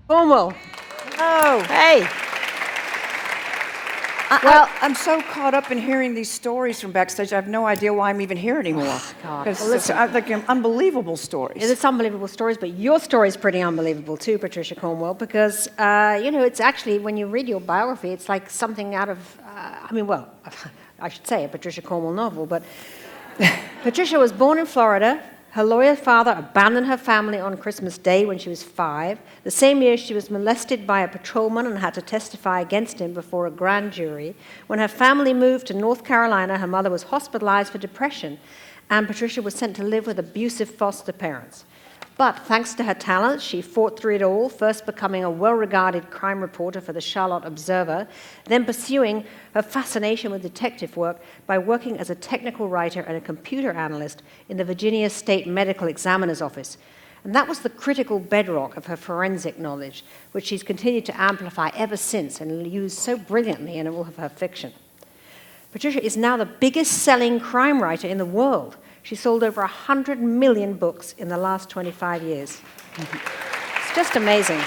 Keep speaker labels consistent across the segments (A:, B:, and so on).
A: Cornwell.
B: Hello.
A: Hey.
B: I'm so caught up in hearing these stories from backstage, I have no idea why I'm even here anymore.
A: Oh, God.
B: Because
A: Well, listen.
B: like unbelievable stories.
A: It's unbelievable stories, but your story is pretty unbelievable too, Patricia Cornwell, because, it's actually, when you read your biography, it's like something out of, I should say a Patricia Cornwell novel, but Patricia was born in Florida. Her lawyer father abandoned her family on Christmas Day when she was 5. The same year, she was molested by a patrolman and had to testify against him before a grand jury. When her family moved to North Carolina, her mother was hospitalized for depression, and Patricia was sent to live with abusive foster parents. But thanks to her talents, she fought through it all, first becoming a well-regarded crime reporter for the Charlotte Observer, then pursuing her fascination with detective work by working as a technical writer and a computer analyst in the Virginia State Medical Examiner's Office. And that was the critical bedrock of her forensic knowledge, which she's continued to amplify ever since and use so brilliantly in all of her fiction. Patricia is now the biggest-selling crime writer in the world. She sold over 100 million books in the last 25 years. It's just amazing.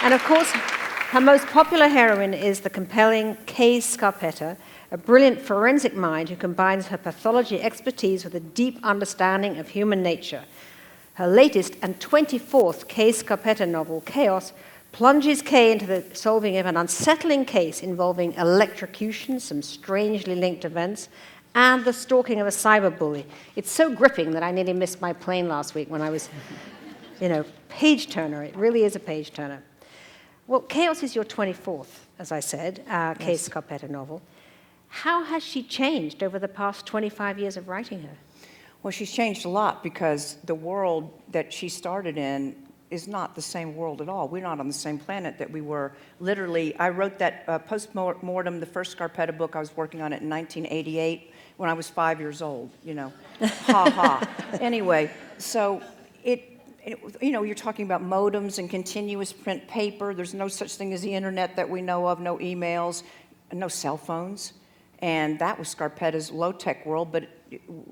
A: And of course, her most popular heroine is the compelling Kay Scarpetta, a brilliant forensic mind who combines her pathology expertise with a deep understanding of human nature. Her latest and 24th Kay Scarpetta novel, Chaos, plunges Kay into the solving of an unsettling case involving electrocution, some strangely linked events, and the stalking of a cyberbully. It's so gripping that I nearly missed my plane last week when I was, page turner. It really is a page turner. Well, Chaos is your 24th, as I said, Kay Scarpetta novel. How has she changed over the past 25 years of writing her?
B: Well, she's changed a lot because the world that she started in is not the same world at all. We're not on the same planet that we were. Literally, I wrote that post-mortem, the first Scarpetta book, I was working on it in 1988 when I was 5 years old, ha ha. Anyway, so you're talking about modems and continuous print paper. There's no such thing as the internet that we know of, no emails, no cell phones. And that was Scarpetta's low-tech world, but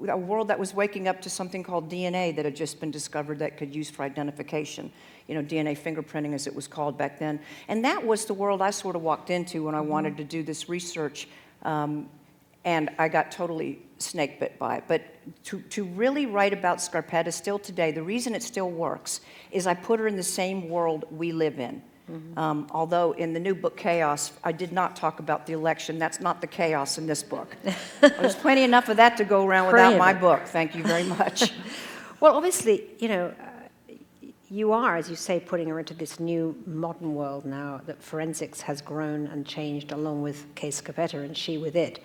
B: a world that was waking up to something called DNA that had just been discovered that could use for identification, DNA fingerprinting as it was called back then. And that was the world I sort of walked into when I wanted to do this research, and I got totally snake bit by it. But to really write about Scarpetta still today, the reason it still works is I put her in the same world we live in. Although in the new book, Chaos, I did not talk about the election. That's not the chaos in this book. There's plenty enough of that to go around without my book. Thank you very much.
A: Well, obviously, you are, as you say, putting her into this new modern world now that forensics has grown and changed along with Kay Scarpetta and she with it.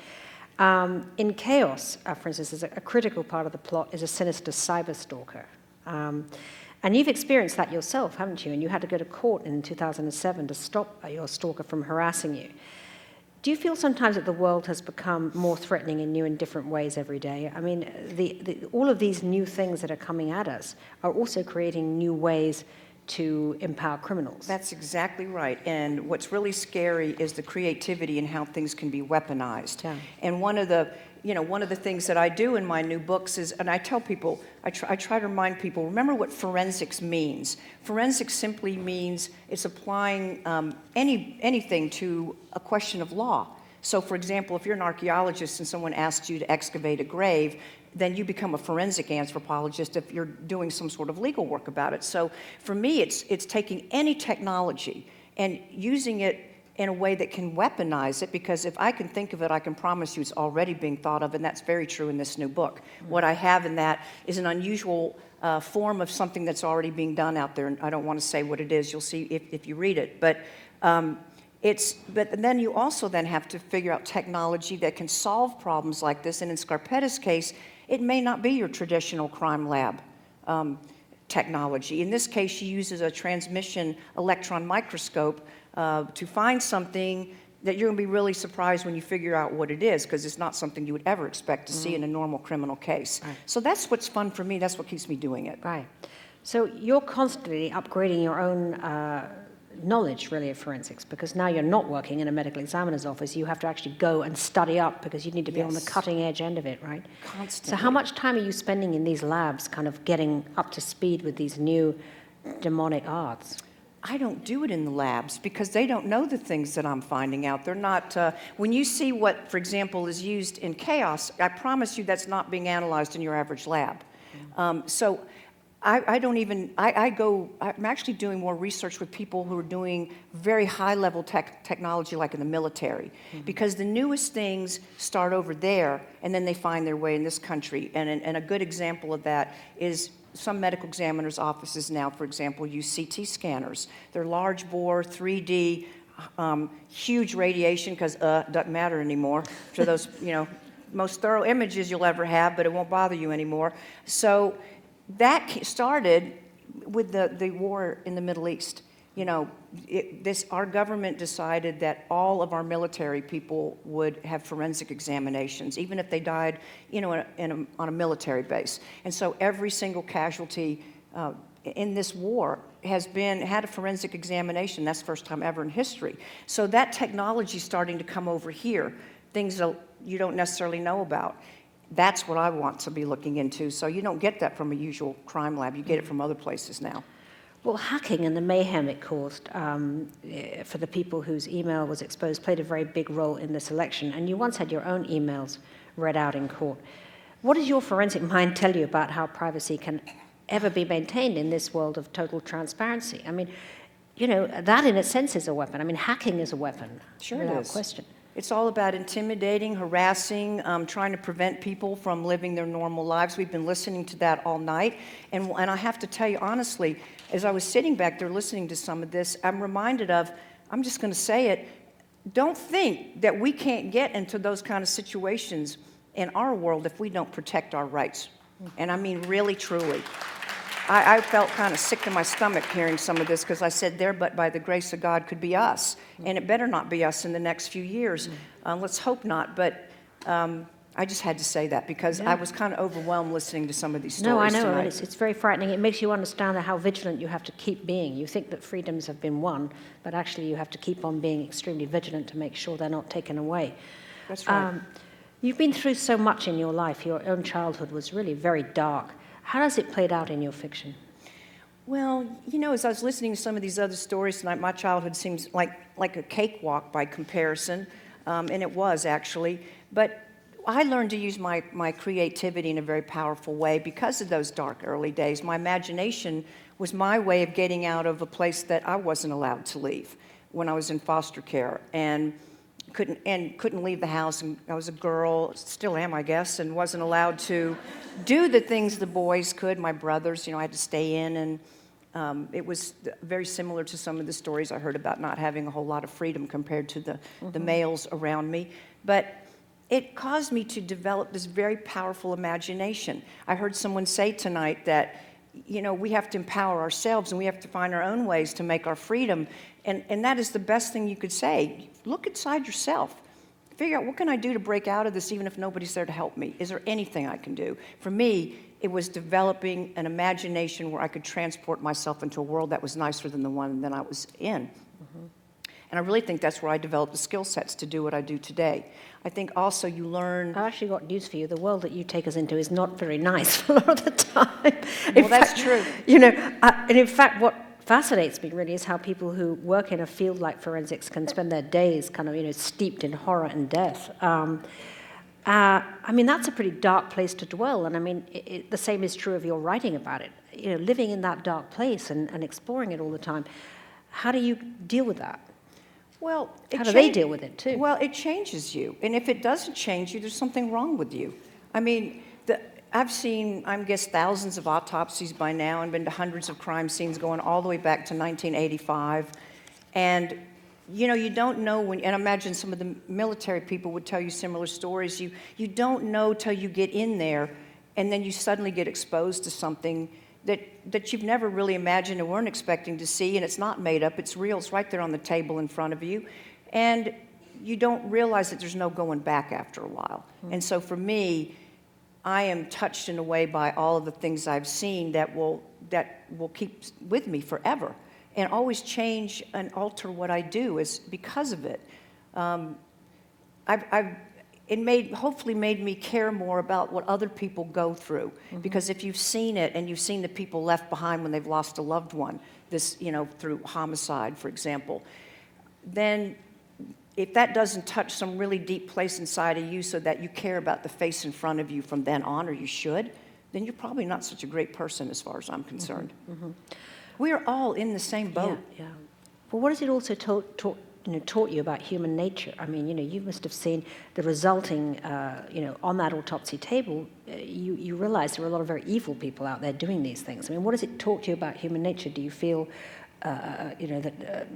A: In Chaos, for instance, a critical part of the plot is a sinister cyber stalker. And you've experienced that yourself, haven't you? And you had to go to court in 2007 to stop your stalker from harassing you. Do you feel sometimes that the world has become more threatening in new and different ways every day? I mean, all of these new things that are coming at us are also creating new ways to empower criminals.
B: That's exactly right. And what's really scary is the creativity and how things can be weaponized.
A: Yeah.
B: And one of the things that I do in my new books is, and I tell people, I try to remind people, remember what forensics means. Forensics simply means it's applying anything to a question of law. So, for example, if you're an archaeologist and someone asks you to excavate a grave, then you become a forensic anthropologist if you're doing some sort of legal work about it. So, for me, it's taking any technology and using it in a way that can weaponize it, because if I can think of it, I can promise you it's already being thought of, and that's very true in this new book. What I have in that is an unusual form of something that's already being done out there, and I don't want to say what it is. You'll see if you read it. But then you also then have to figure out technology that can solve problems like this, and in Scarpetta's case, it may not be your traditional crime lab technology. In this case, she uses a transmission electron microscope to find something that you're going to be really surprised when you figure out what it is, because it's not something you would ever expect to see in a normal criminal case. Right. So that's what's fun for me. That's what keeps me doing it.
A: Right. So you're constantly upgrading your own knowledge, really, of forensics, because now you're not working in a medical examiner's office. You have to actually go and study up because you need to be on the cutting edge end of it, right?
B: Constantly.
A: So how much time are you spending in these labs kind of getting up to speed with these new demonic arts?
B: I don't do it in the labs because they don't know the things that I'm finding out. They're not, when you see what, for example, is used in chaos, I promise you that's not being analyzed in your average lab. So I don't even, I'm actually doing more research with people who are doing very high-level technology like in the military, because the newest things start over there, and then they find their way in this country. And a good example of that is some medical examiners' offices now, for example, use CT scanners. They're large bore, 3D, huge radiation, because doesn't matter anymore. So those, most thorough images you'll ever have, but it won't bother you anymore. So that started with the war in the Middle East. Our government decided that all of our military people would have forensic examinations, even if they died, on a military base. And so every single casualty in this war had a forensic examination. That's the first time ever in history. So that technology is starting to come over here, things that you don't necessarily know about. That's what I want to be looking into. So you don't get that from a usual crime lab. You get it from other places now.
A: Well, hacking and the mayhem it caused for the people whose email was exposed played a very big role in this election. And you once had your own emails read out in court. What does your forensic mind tell you about how privacy can ever be maintained in this world of total transparency? I mean, that in a sense is a weapon. I mean, hacking is a weapon, without question.
B: It's all about intimidating, harassing, trying to prevent people from living their normal lives. We've been listening to that all night. And I have to tell you honestly, as I was sitting back there listening to some of this, I'm reminded of, I'm just going to say it, don't think that we can't get into those kind of situations in our world if we don't protect our rights. And I mean really, truly. I felt kind of sick to my stomach hearing some of this because I said there, but by the grace of God could be us. And it better not be us in the next few years. Let's hope not. But I just had to say that because I was kind of overwhelmed listening to some of these stories
A: tonight.
B: tonight.
A: And it's very frightening. It makes you understand how vigilant you have to keep being. You think that freedoms have been won, but actually you have to keep on being extremely vigilant to make sure they're not taken away.
B: That's right.
A: You've been through so much in your life. Your own childhood was really very dark. How does it play out in your fiction?
B: Well, as I was listening to some of these other stories tonight, my childhood seems like a cakewalk by comparison, and it was actually. But I learned to use my creativity in a very powerful way because of those dark early days. My imagination was my way of getting out of a place that I wasn't allowed to leave when I was in foster care, and couldn't leave the house. And I was a girl, still am, I guess, and wasn't allowed to do the things the boys could. My brothers, I had to stay in, and it was very similar to some of the stories I heard about not having a whole lot of freedom compared to the males around me. But it caused me to develop this very powerful imagination. I heard someone say tonight that, we have to empower ourselves and we have to find our own ways to make our freedom. And that is the best thing you could say. Look inside yourself. Figure out, what can I do to break out of this even if nobody's there to help me? Is there anything I can do? For me, it was developing an imagination where I could transport myself into a world that was nicer than the one that I was in. And I really think that's where I developed the skill sets to do what I do today. I think also you learn...
A: I actually got news for you. The world that you take us into is not very nice a lot of the time.
B: Well, that's true.
A: And in fact, what fascinates me really is how people who work in a field like forensics can spend their days kind of, steeped in horror and death. I mean, that's a pretty dark place to dwell. And I mean, the same is true of your writing about it. Living in that dark place and exploring it all the time. How do you deal with that?
B: Well,
A: how do they deal with it too?
B: Well, it changes you. And if it doesn't change you, there's something wrong with you. I mean, I've seen, I guess, thousands of autopsies by now and been to hundreds of crime scenes going all the way back to 1985. And, you don't know when, and I imagine some of the military people would tell you similar stories. You don't know till you get in there, and then you suddenly get exposed to something that you've never really imagined and weren't expecting to see, and it's not made up, it's real, it's right there on the table in front of you, and you don't realize that there's no going back after a while. And so for me, I am touched in a way by all of the things I've seen that will keep with me forever, and always change and alter what I do is because of it. It hopefully made me care more about what other people go through. Because if you've seen it and you've seen the people left behind when they've lost a loved one, this, through homicide, for example, then if that doesn't touch some really deep place inside of you so that you care about the face in front of you from then on, or you should, then you're probably not such a great person as far as I'm concerned. We're all in the same boat.
A: Yeah. Well, what has it also taught you about human nature? I mean, you must have seen the resulting, on that autopsy table, you realize there are a lot of very evil people out there doing these things. I mean, what has it taught you about human nature? Do you feel,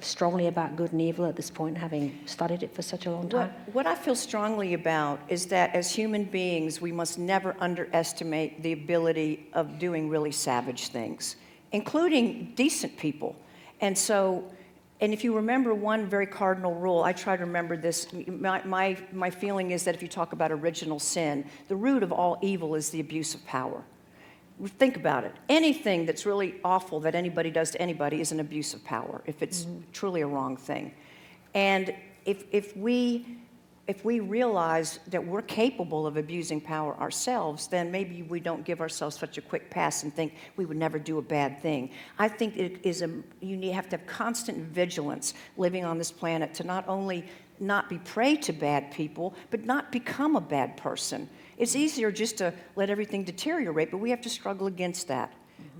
A: strongly about good and evil at this point, having studied it for such a long time?
B: What I feel strongly about is that as human beings, we must never underestimate the ability of doing really savage things, including decent people. And if you remember one very cardinal rule, I try to remember this. My feeling is that if you talk about original sin, the root of all evil is the abuse of power. Think about it. Anything that's really awful that anybody does to anybody is an abuse of power, if it's truly a wrong thing. And if we realize that we're capable of abusing power ourselves, then maybe we don't give ourselves such a quick pass and think we would never do a bad thing. I think you have to have constant vigilance living on this planet to not only not be prey to bad people, but not become a bad person. It's easier just to let everything deteriorate, but we have to struggle against that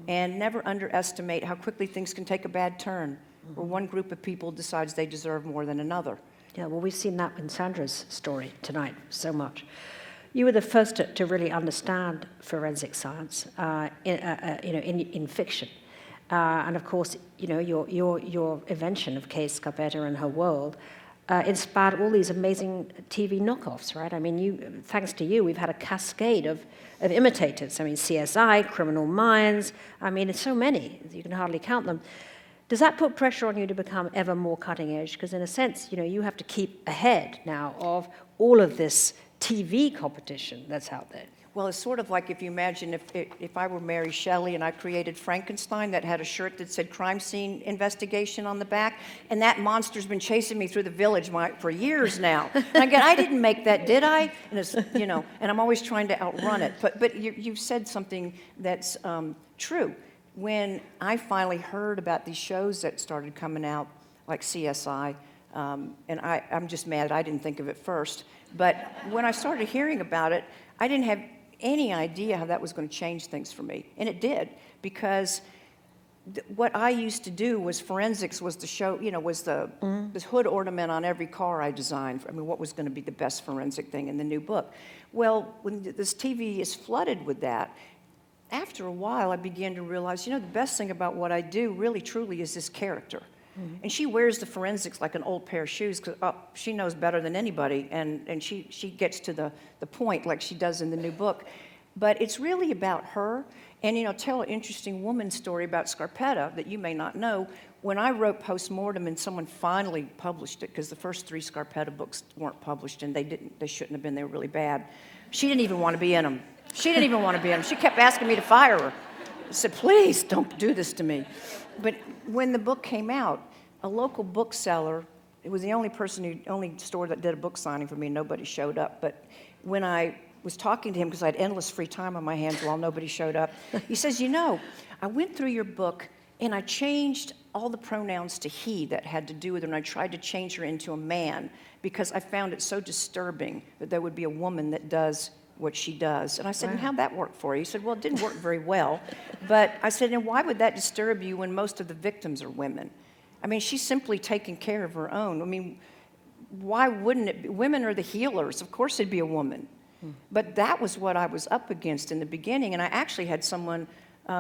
B: and never underestimate how quickly things can take a bad turn, where one group of people decides they deserve more than another.
A: Yeah, well, we've seen that in Sandra's story tonight so much. You were the first to really understand forensic science, in fiction, and of course, your invention of Kay Scarpetta and her world inspired all these amazing TV knockoffs, right? I mean, thanks to you, we've had a cascade of imitators. I mean, CSI, Criminal Minds. I mean, there's so many you can hardly count them. Does that put pressure on you to become ever more cutting edge? Because in a sense, you have to keep ahead now of all of this TV competition that's out there.
B: Well, it's sort of like if you imagine if I were Mary Shelley and I created Frankenstein that had a shirt that said crime scene investigation on the back, and that monster's been chasing me through the village for years now. And again, I didn't make that, did I? And it's, and I'm always trying to outrun it. But you said something that's true. When I finally heard about these shows that started coming out, like CSI, and I'm just mad I didn't think of it first, but when I started hearing about it, I didn't have any idea how that was going to change things for me. And it did, because what I used to do was forensics was the show, was this hood ornament on every car I designed. I mean, what was going to be the best forensic thing in the new book? Well, when this TV is flooded with that, after a while, I began to realize, the best thing about what I do really, truly is this character. And she wears the forensics like an old pair of shoes because she knows better than anybody, and she gets to the point like she does in the new book. But it's really about her. And, tell an interesting woman's story about Scarpetta that you may not know. When I wrote Postmortem and someone finally published it, because the first 3 Scarpetta books weren't published and they shouldn't have been, they were really bad. She didn't even want to be in them. She kept asking me to fire her. I said, please don't do this to me. But when the book came out, a local bookseller, it was the only store that did a book signing for me, and nobody showed up. But when I was talking to him, because I had endless free time on my hands while nobody showed up, he says, I went through your book and I changed all the pronouns to he that had to do with her, and I tried to change her into a man because I found it so disturbing that there would be a woman that does what she does. And I said, and how'd that work for you? He said, well, it didn't work very well. But I said, and why would that disturb you when most of the victims are women? I mean, she's simply taking care of her own. I mean, why wouldn't it be? Women are the healers. Of course it'd be a woman. But that was what I was up against in the beginning. And I actually had someone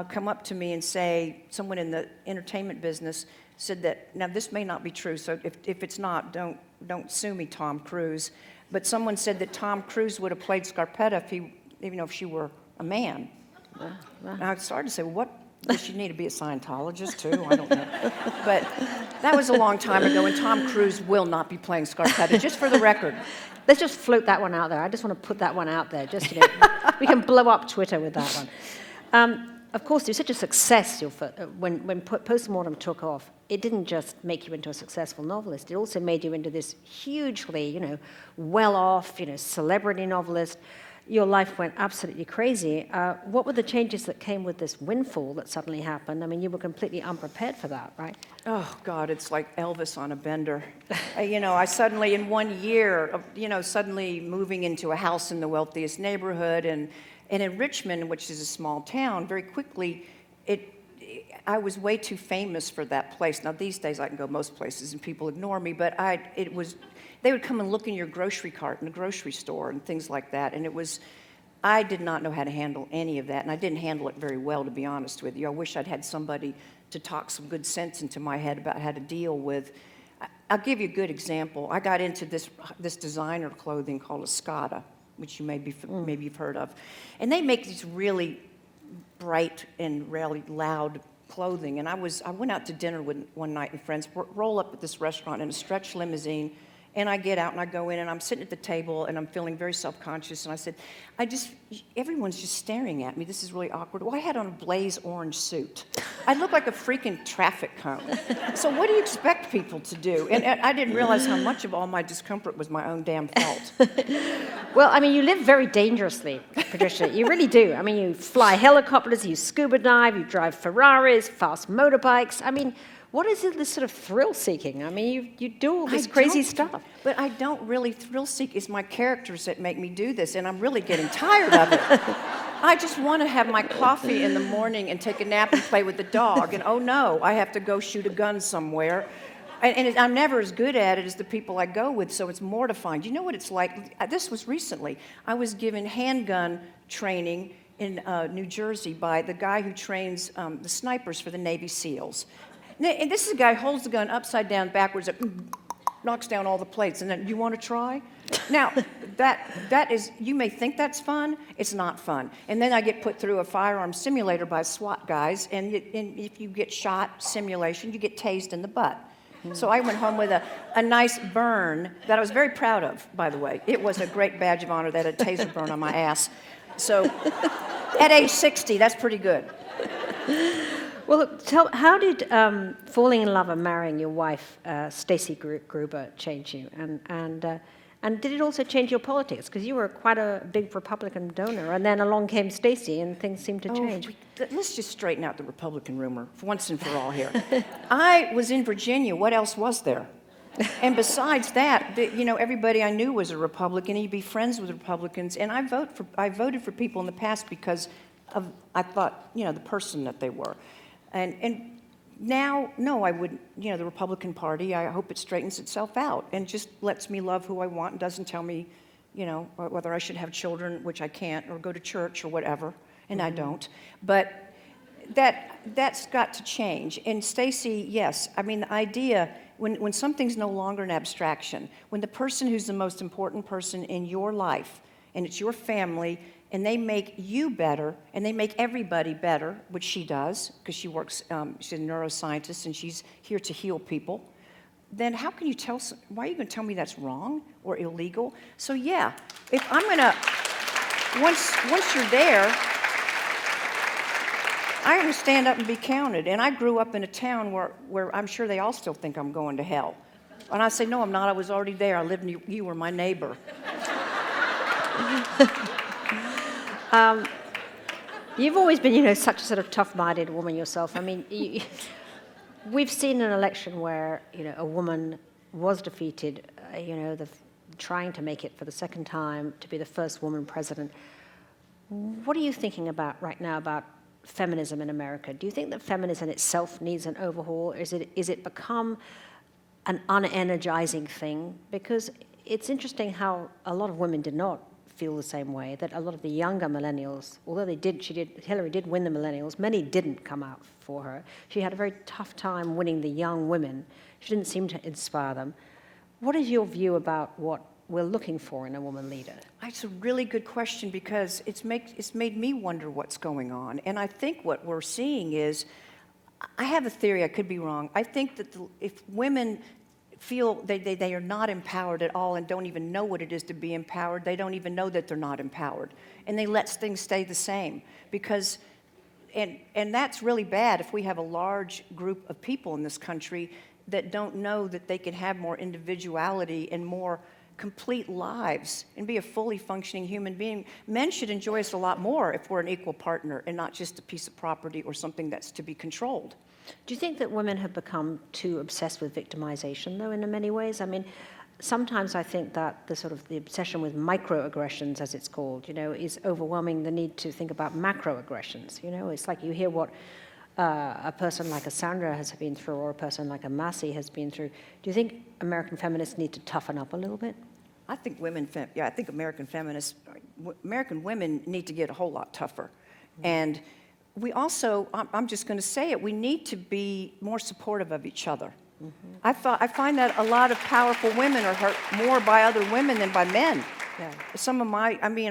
B: come up to me and say, someone in the entertainment business said that, now this may not be true, so if it's not, don't sue me, Tom Cruise. But someone said that Tom Cruise would have played Scarpetta if she were a man. And I started to say, well, what does she need to be a Scientologist too? I don't know. But that was a long time ago, and Tom Cruise will not be playing Scarpetta, just for the record.
A: Let's just float that one out there. I just want to put that one out there. Just we can blow up Twitter with that one. Of course, you're such a success. When Postmortem took off, it didn't just make you into a successful novelist. It also made you into this hugely, well-off, celebrity novelist. your life went absolutely crazy. What were the changes that came with this windfall that suddenly happened? I mean, you were completely unprepared for that, right?
B: Oh, God, it's like Elvis on a bender. I suddenly, in 1 year, suddenly moving into a house in the wealthiest neighborhood, and in Richmond, which is a small town, very quickly, I was way too famous for that place. Now, these days, I can go most places and people ignore me, but they would come and look in your grocery cart in the grocery store and things like that, and I did not know how to handle any of that, and I didn't handle it very well, to be honest with you. I wish I'd had somebody to talk some good sense into my head about how to deal with. I'll give you a good example. I got into this designer clothing called Escada, which you maybe you've heard of, and they make these really bright and really loud clothing. And I went out to dinner one night with friends, roll up at this restaurant in a stretch limousine, and I get out and I go in and I'm sitting at the table and I'm feeling very self-conscious. And I said, everyone's just staring at me. This is really awkward. Well, I had on a blaze orange suit. I looked like a freaking traffic cone. So what do you expect people to do? And I didn't realize how much of all my discomfort was my own damn fault.
A: Well, I mean, you live very dangerously, Patricia. You really do. I mean, you fly helicopters, you scuba dive, you drive Ferraris, fast motorbikes. I mean, what is it, this sort of thrill-seeking? I mean, you do all this crazy stuff.
B: But I don't really thrill-seek. It's my characters that make me do this, and I'm really getting tired of it. I just want to have my coffee in the morning and take a nap and play with the dog, and oh no, I have to go shoot a gun somewhere. And I'm never as good at it as the people I go with, so it's mortifying. Do you know what it's like? This was recently. I was given handgun training in New Jersey by the guy who trains the snipers for the Navy SEALs. And this is a guy who holds the gun upside down, backwards, knocks down all the plates, and then, you want to try? Now, that is, you may think that's fun, it's not fun. And then I get put through a firearm simulator by SWAT guys, and if you get shot, simulation, you get tased in the butt. So I went home with a nice burn that I was very proud of, by the way. It was a great badge of honor that had a taser burn on my ass. So at age 60, that's pretty good.
A: Well, look, how did falling in love and marrying your wife, Stacey Gruber, change you? And did it also change your politics? Because you were quite a big Republican donor, and then along came Stacey, and things seemed to change.
B: Let's just straighten out the Republican rumor for once and for all here. I was in Virginia. What else was there? And besides that, everybody I knew was a Republican, and you'd be friends with Republicans. And I voted for people in the past because I thought, the person that they were. And now, no, I wouldn't, the Republican Party, I hope it straightens itself out and just lets me love who I want and doesn't tell me, whether I should have children, which I can't, or go to church or whatever, and I don't. But that's got to change. And Stacey, yes, I mean, the idea, when something's no longer an abstraction, when the person who's the most important person in your life, and it's your family, and they make you better, and they make everybody better, which she does, because she works, she's a neuroscientist, and she's here to heal people, then how can you why are you going to tell me that's wrong or illegal? So yeah, if I'm going to, once you're there, I have to stand up and be counted. And I grew up in a town where I'm sure they all still think I'm going to hell. And I say, no, I'm not, I was already there, I lived near, you were my neighbor.
A: You've always been, such a sort of tough-minded woman yourself. I mean, we've seen an election where, a woman was defeated, trying to make it for the second time to be the first woman president. What are you thinking about right now about feminism in America? Do you think that feminism itself needs an overhaul? Is it become an unenergizing thing? Because it's interesting how a lot of women did not feel the same way, that a lot of the younger millennials, although Hillary did win the millennials, many didn't come out for her. She had a very tough time winning the young women. She didn't seem to inspire them. What is your view about what we're looking for in a woman leader?
B: It's a really good question because it's made me wonder what's going on. And I think what we're seeing is, I have a theory, I could be wrong. I think that if women feel they are not empowered at all and don't even know what it is to be empowered, they don't even know that they're not empowered. And they let things stay the same because, and that's really bad if we have a large group of people in this country that don't know that they can have more individuality and more complete lives and be a fully functioning human being. Men should enjoy us a lot more if we're an equal partner and not just a piece of property or something that's to be controlled.
A: Do you think that women have become too obsessed with victimization, though, in many ways? I mean, sometimes I think that the obsession with microaggressions, as it's called, is overwhelming the need to think about macroaggressions. It's like you hear what a person like a Sandra has been through, or a person like a Massey has been through. Do you think American feminists need to toughen up a little bit?
B: I think I think American women need to get a whole lot tougher. Mm-hmm. And we also, I'm just going to say it, we need to be more supportive of each other. Mm-hmm. I find that a lot of powerful women are hurt more by other women than by men. Yeah.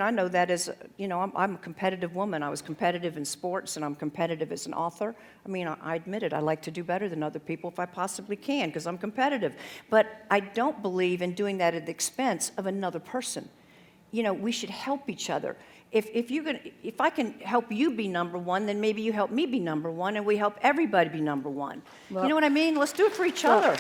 B: I know that as, I'm a competitive woman. I was competitive in sports, and I'm competitive as an author. I admit it. I like to do better than other people if I possibly can, because I'm competitive. But I don't believe in doing that at the expense of another person. We should help each other. If I can help you be number one, then maybe you help me be number one, and we help everybody be number one. Well, you know what I mean? Let's do it for each other.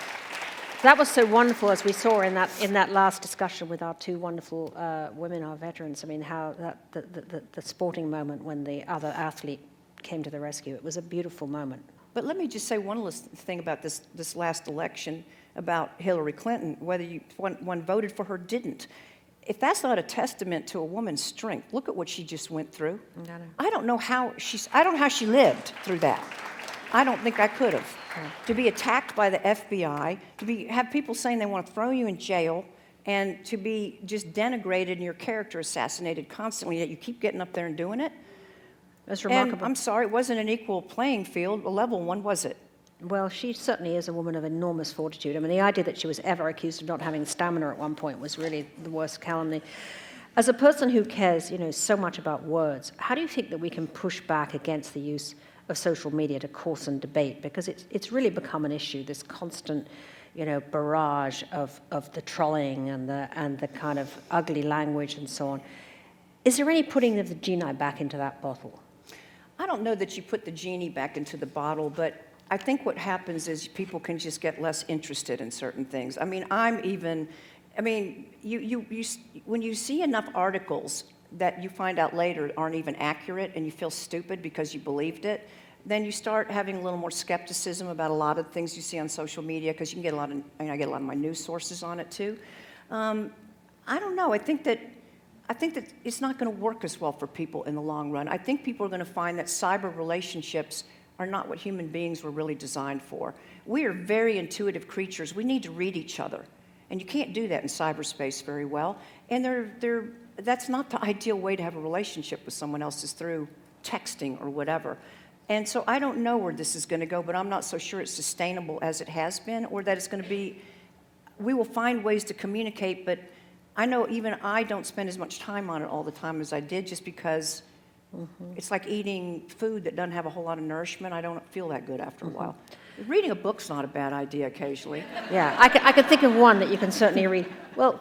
A: That was so wonderful, as we saw in that last discussion with our two wonderful women, our veterans. How the sporting moment when the other athlete came to the rescue. It was a beautiful moment.
B: But let me just say one thing about this last election about Hillary Clinton, whether one voted for her or didn't. If that's not a testament to a woman's strength, look at what she just went through. I don't know how she lived through that. I don't think I could have. To be attacked by the FBI, have people saying they want to throw you in jail, and to be just denigrated and your character assassinated constantly, yet you keep getting up there and doing it.
A: That's remarkable.
B: And I'm sorry, it wasn't an equal playing field, a level one, was it?
A: Well, she certainly is a woman of enormous fortitude. The idea that she was ever accused of not having stamina at one point was really the worst calumny. As a person who cares, so much about words, how do you think that we can push back against the use of social media to coarsen debate? Because it's really become an issue, this constant, barrage of the trolling and the kind of ugly language and so on. Is there any putting of the genie back into that bottle?
B: I don't know that you put the genie back into the bottle, but I think what happens is people can just get less interested in certain things. When you see enough articles that you find out later aren't even accurate and you feel stupid because you believed it, then you start having a little more skepticism about a lot of things you see on social media, because you can get I get a lot of my news sources on it too. I don't know. I think that it's not going to work as well for people in the long run. I think people are going to find that cyber relationships are not what human beings were really designed for. We are very intuitive creatures. We need to read each other. And you can't do that in cyberspace very well. And that's not the ideal way to have a relationship with someone else, is through texting or whatever. And so I don't know where this is going to go, but I'm not so sure it's sustainable as it has been, or that it's going to be. We will find ways to communicate, but I know even I don't spend as much time on it all the time as I did, just because it's like eating food that doesn't have a whole lot of nourishment. I don't feel that good after a while. Reading a book's not a bad idea occasionally.
A: Yeah, I could think of one that you can certainly read. Well,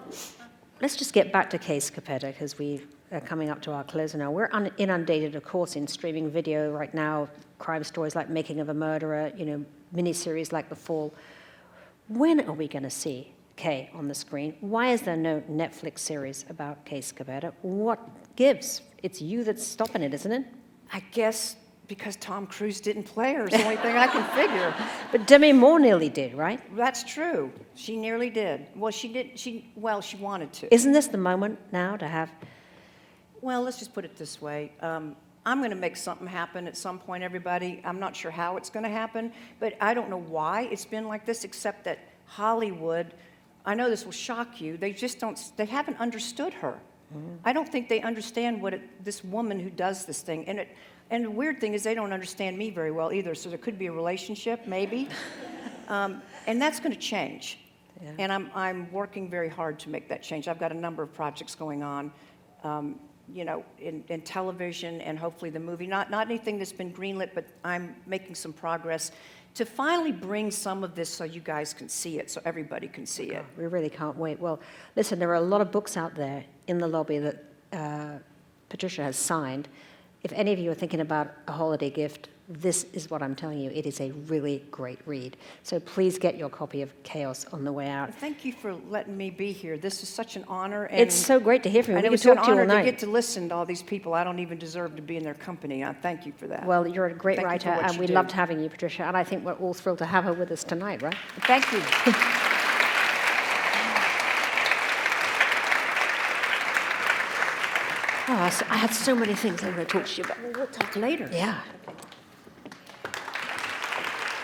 A: let's just get back to Case Capetta, because we are coming up to our close now. We're inundated, of course, in streaming video right now, crime stories like Making of a Murderer, miniseries like The Fall. When are we going to see Kay on the screen? Why is there no Netflix series about Case Capetta? What gives? It's you that's stopping it, isn't it?
B: I guess because Tom Cruise didn't play her is the only thing I can figure.
A: But Demi Moore nearly did, right?
B: That's true. She nearly did. Well, she did. She wanted to.
A: Isn't this the moment now to have?
B: Well, let's just put it this way. I'm going to make something happen at some point, everybody. I'm not sure how it's going to happen, but I don't know why it's been like this, except that Hollywood, I know this will shock you, they haven't understood her. I don't think they understand this woman who does this thing. And the weird thing is they don't understand me very well either, so there could be a relationship, maybe. And that's going to change. Yeah. And I'm working very hard to make that change. I've got a number of projects going on, in television and hopefully the movie. Not anything that's been greenlit, but I'm making some progress to finally bring some of this so you guys can see it, so everybody can see it.
A: We really can't wait. Well, listen, there are a lot of books out there in the lobby that Patricia has signed. If any of you are thinking about a holiday gift, this is what I'm telling you. It is a really great read. So please get your copy of Chaos on the way out.
B: Thank you for letting me be here. This is such an honor. And
A: It's so great to hear from you.
B: And
A: We
B: it
A: could
B: was an
A: talk to you all
B: honor to
A: night.
B: get to listen to all these people. I don't even deserve to be in their company. I thank you for that.
A: Well, you're a great
B: Thank you
A: writer,
B: for what
A: and
B: you
A: we
B: do.
A: loved having you, Patricia, and I think we're all thrilled to have her with us tonight, right?
B: Thank you.
A: Oh, I had so many things I want to talk to you about.
B: We'll talk later.
A: Yeah.